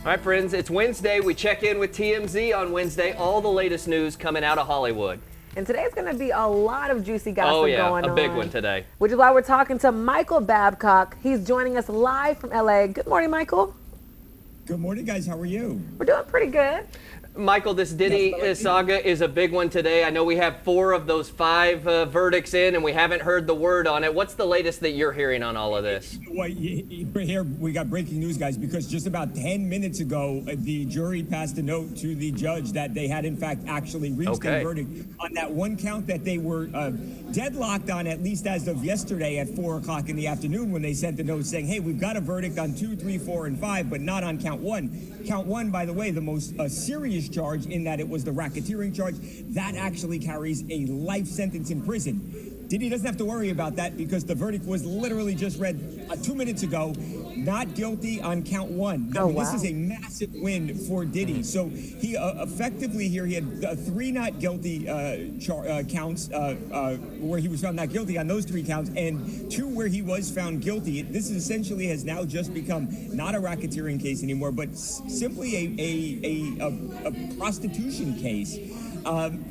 All right, friends, it's Wednesday. We check in with TMZ on Wednesday. All the latest news coming out of Hollywood. And today's going to be a lot of juicy gossip going on. A big one today. Which is why we're talking to Michael Babcock. He's joining us live from LA. Good morning, Michael. Good morning, guys. How are you? We're doing pretty good. Michael, this Diddy saga is a big one today. I know we have 4 of those 5 verdicts in, and we haven't heard the word on it. What's the latest that you're hearing on all of this? Well, here we got breaking news, guys, because just about 10 minutes ago, the jury passed a note to the judge that they had, in fact, actually reached a verdict on that one count that they were deadlocked on, at least as of yesterday at 4 o'clock in the afternoon, when they sent the note saying, hey, we've got a verdict on 2, 3, 4, and 5, but not on count 1. Count 1, by the way, the most serious charge, in that it was the racketeering charge, that actually carries a life sentence in prison. Diddy doesn't have to worry about that because the verdict was literally just read 2 minutes ago. Not guilty on count 1. Oh, wow. This is a massive win for Diddy. So he effectively here, he had 3 not guilty counts where he was found not guilty on those 3 counts, and 2 where he was found guilty. This essentially has now just become not a racketeering case anymore, but simply a prostitution case.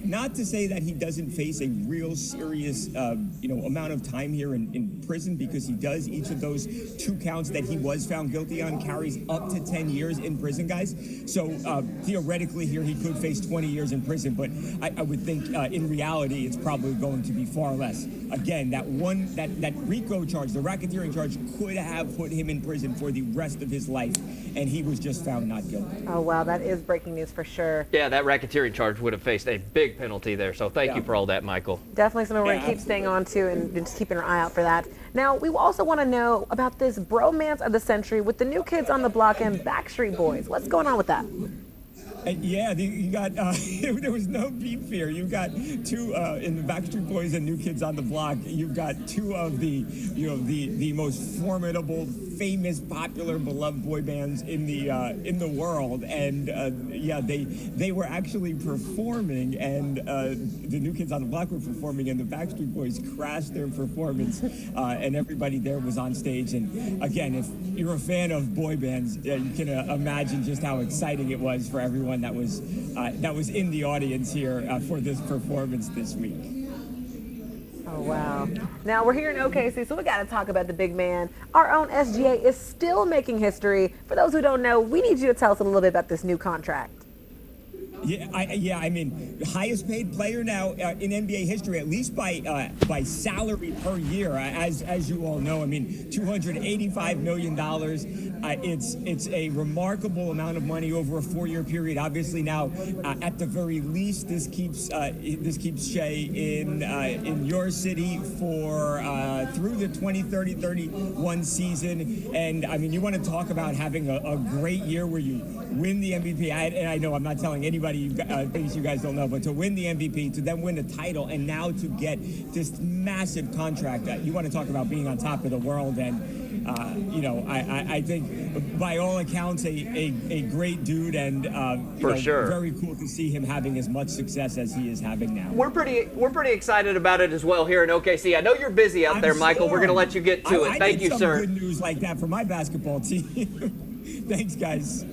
Not to say that he doesn't face a real serious, amount of time here in prison, because he does. Each of those 2 counts that he was found guilty on carries up to 10 years in prison, guys. So theoretically here, he could face 20 years in prison, but I would think in reality, it's probably going to be far less. Again, that RICO charge, the racketeering charge, could have put him in prison for the rest of his life, and he was just found not guilty. Oh, wow, that is breaking news for sure. Yeah, that racketeering charge would have faced a big penalty there, so thank you for all that, Michael. Definitely something we're going to keep staying on to and just keeping our eye out for that. Now, we also want to know about this bromance of the century with the New Kids on the Block and Backstreet Boys. What's going on with that? You got, there was no beef here. You got 2 in the Backstreet Boys and New Kids on the Block. You've got 2 of the most formidable, famous, popular, beloved boy bands in the world. And they were actually performing, and the New Kids on the Block were performing, and the Backstreet Boys crashed their performance, and everybody there was on stage. And again, if you're a fan of boy bands, you can imagine just how exciting it was for everyone that was in the audience here for this performance this week. Oh, wow. Now, we're here in OKC, so we got to talk about the big man. Our own SGA is still making history. For those who don't know, we need you to tell us a little bit about this new contract. I mean, highest paid player now in NBA history, at least by salary per year. As you all know, I mean, $285 million. It's a remarkable amount of money over a 4-year period. Obviously, now at the very least, this keeps Shea in your city for through the 2030-31 season. And I mean, you want to talk about having a great year where you win the MVP. And I know I'm not telling anybody things you guys don't know, but to win the MVP, to then win the title, and now to get this massive contract, you want to talk about being on top of the world. And I think by all accounts a great dude, and for sure, very cool to see him having as much success as he is having now. We're pretty excited about it as well here in OKC. I know you're busy out there, Michael. We're going to let you get to it. Thank you, sir. Good news like that for my basketball team. Thanks, guys.